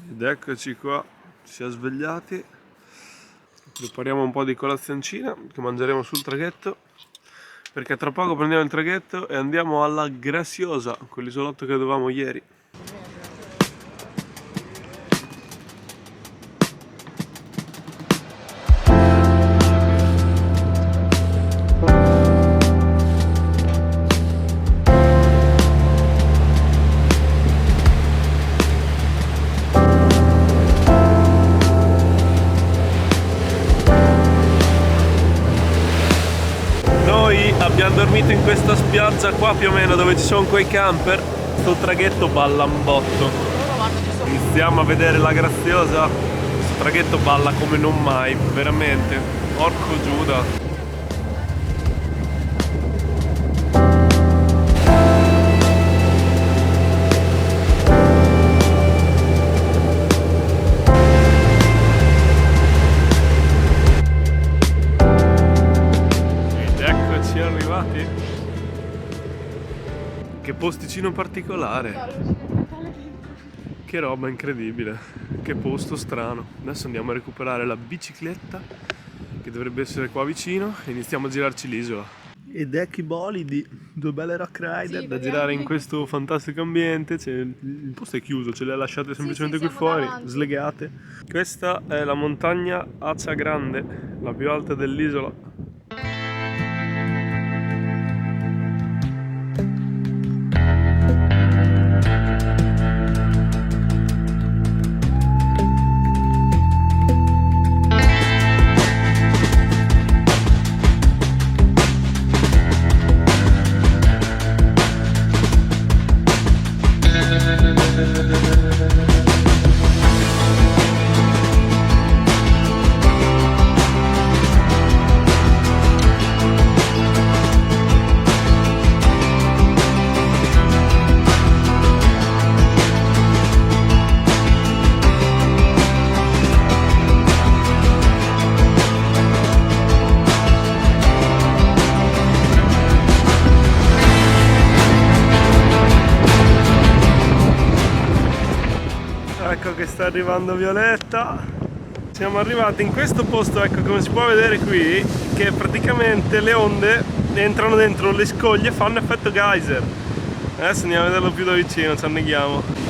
Ed eccoci qua, ci siamo svegliati, prepariamo un po' di colazioncina che mangeremo sul traghetto, perché tra poco prendiamo il traghetto e andiamo alla Graciosa, quell'isolotto che dovevamo ieri. Noi abbiamo dormito in questa spiaggia qua più o meno dove ci sono quei camper. Sto traghetto balla un botto. Iniziamo a vedere la Graziosa. Questo traghetto balla come non mai, veramente. Porco Giuda. Ed eccoci arrivati. Che posticino particolare. Che roba incredibile, che posto strano. Adesso andiamo a recuperare la bicicletta che dovrebbe essere qua vicino e iniziamo a girarci l'isola. Ed ecco i bolidi, due belle rock rider da girare in questo fantastico ambiente. Il posto è chiuso, ce le lasciate semplicemente qui fuori, davanti, slegate. Questa è la montagna Acia Grande, la più alta dell'isola. Ecco che sta arrivando Violetta. Siamo arrivati in questo posto, ecco come si può vedere qui, che praticamente le onde entrano dentro le scoglie e fanno effetto geyser. Adesso andiamo a vederlo più da vicino, ci anneghiamo.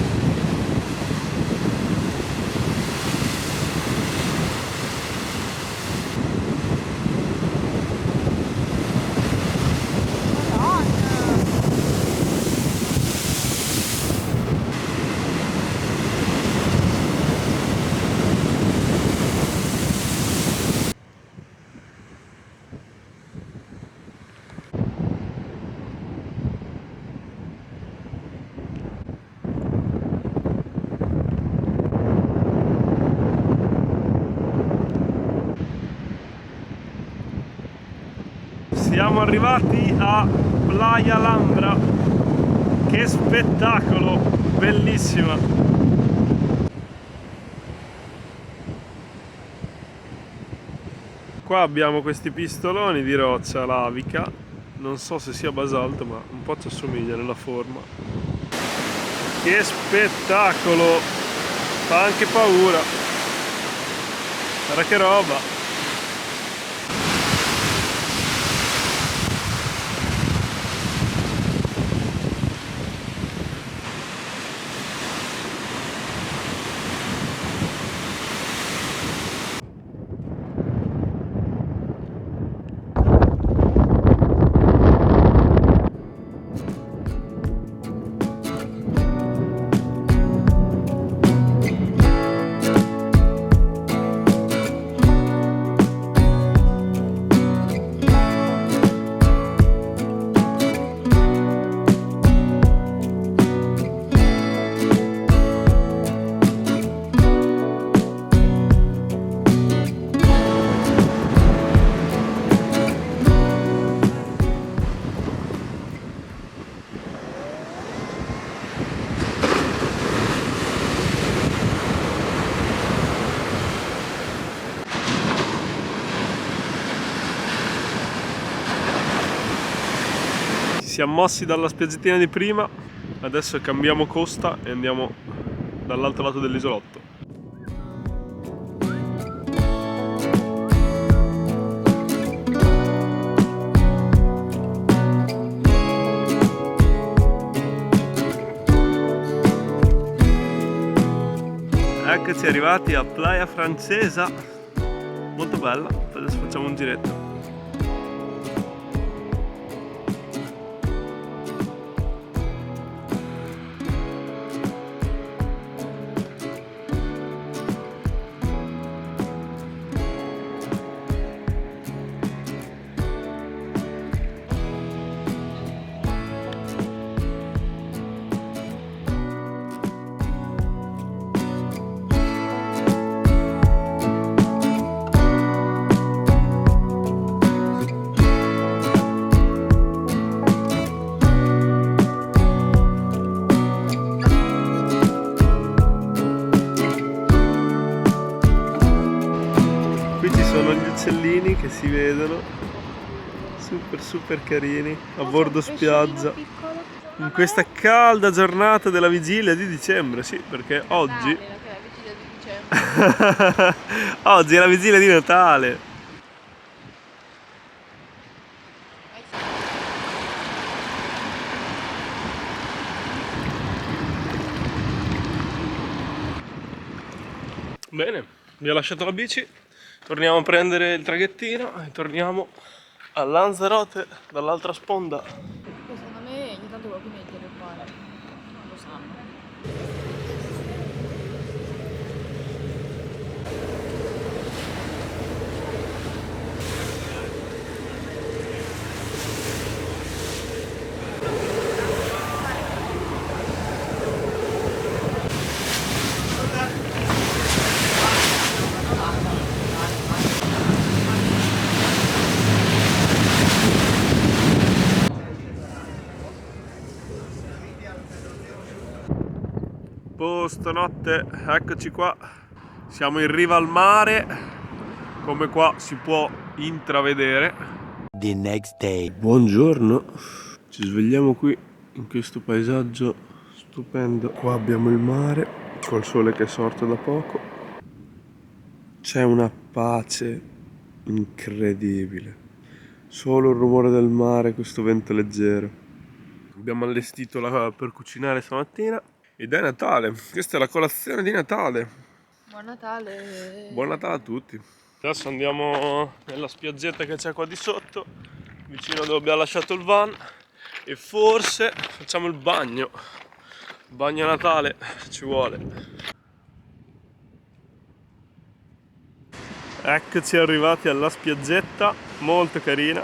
Siamo arrivati a Playa Lambra, che spettacolo, bellissima. Qua abbiamo questi pistoloni di roccia lavica, non so se sia basalto ma un po' ci assomiglia nella forma. Che spettacolo, fa anche paura, guarda che roba. Siamo mossi dalla spiaggettina di prima, adesso cambiamo costa e andiamo dall'altro lato dell'isolotto. Eccoci arrivati a Playa Francesa, molto bella. Adesso facciamo un giretto. Qui ci sono gli uccellini che si vedono, super carini, a bordo spiaggia, in questa calda giornata della vigilia di dicembre, sì, perché oggi... oggi è la vigilia di Natale! Bene, vi ho lasciato la bici. Torniamo a prendere il traghettino e torniamo a Lanzarote dall'altra sponda. Secondo me ogni tanto qualcuno deve fare, lo sanno. Posto notte, eccoci qua, siamo in riva al mare, come qua si può intravedere. The next day. Buongiorno, ci svegliamo qui in questo paesaggio stupendo. Qua abbiamo il mare, col sole che è sorto da poco. C'è una pace incredibile, solo il rumore del mare, questo vento leggero. Abbiamo allestito per cucinare stamattina. Ed è Natale, questa è la colazione di Natale. Buon Natale! Buon Natale a tutti. Adesso andiamo nella spiaggetta che c'è qua di sotto, vicino dove abbiamo lasciato il van, e forse facciamo il bagno. Bagno a Natale, ci vuole. Eccoci arrivati alla spiaggetta, molto carina.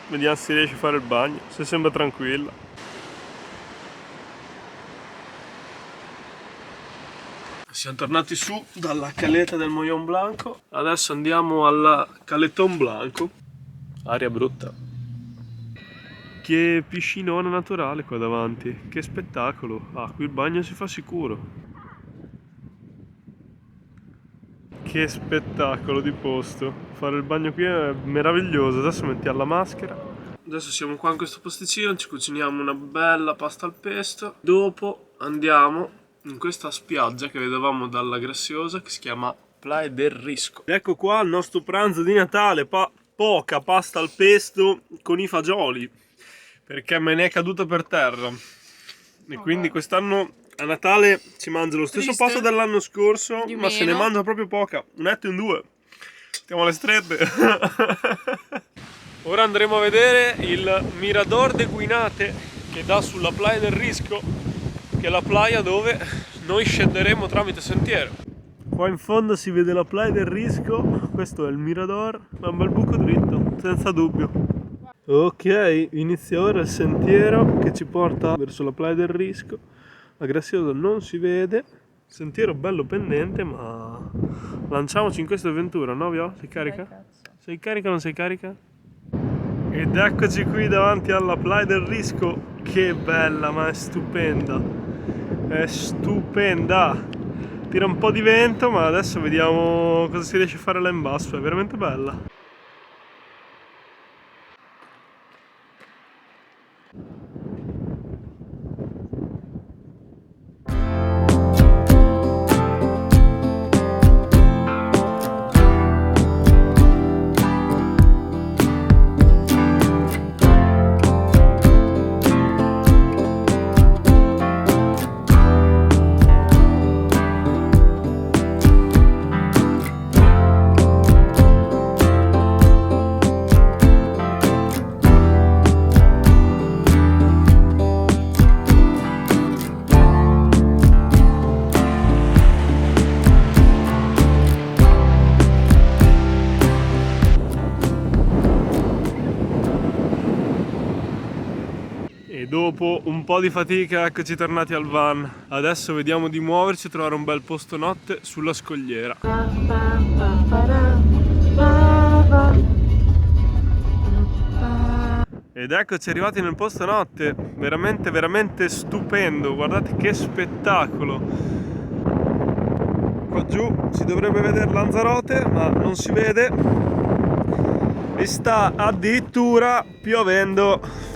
Vediamo se riesce a fare il bagno, se sembra tranquilla. Siamo tornati su dalla caleta del Mollón Blanco, adesso andiamo alla Caletón Blanco, aria brutta. Che piscinone naturale qua davanti, che spettacolo, qui il bagno si fa sicuro. Che spettacolo di posto, fare il bagno qui è meraviglioso, adesso mettiamo la maschera. Adesso siamo qua in questo posticino, ci cuciniamo una bella pasta al pesto, dopo andiamo in questa spiaggia che vedevamo dalla Graciosa, che si chiama Playa del Risco. Ecco qua il nostro pranzo di Natale, poca pasta al pesto con i fagioli, perché me ne è caduta per terra. E quindi quest'anno a Natale ci mangio lo stesso pasto dell'anno scorso, ma se ne mangia proprio poca, un etto in due. Stiamo alle strette. Ora andremo a vedere il Mirador de Guinate, che dà sulla Playa del Risco, che è la playa dove noi scenderemo tramite sentiero. Qua in fondo si vede la Playa del Risco, questo è il Mirador, ma è un bel buco dritto, senza dubbio. Ok, inizia ora il sentiero che ci porta verso la Playa del Risco. La Graciosa non si vede, sentiero bello pendente, ma lanciamoci in questa avventura, no Vio? Sei carica? Sei carica o non sei carica? Ed eccoci qui davanti alla Playa del Risco, che bella, ma è stupenda, è stupenda, tira un po' di vento, ma adesso vediamo cosa si riesce a fare là in basso, è veramente bella. Dopo un po' di fatica eccoci tornati al van. Adesso vediamo di muoverci e trovare un bel posto notte sulla scogliera. Ed eccoci arrivati nel posto notte, veramente stupendo, guardate che spettacolo. Qua giù si dovrebbe vedere Lanzarote, ma non si vede e sta addirittura piovendo.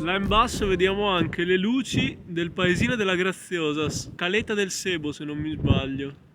Là in basso vediamo anche le luci del paesino della Graziosa, Caleta del Sebo se non mi sbaglio.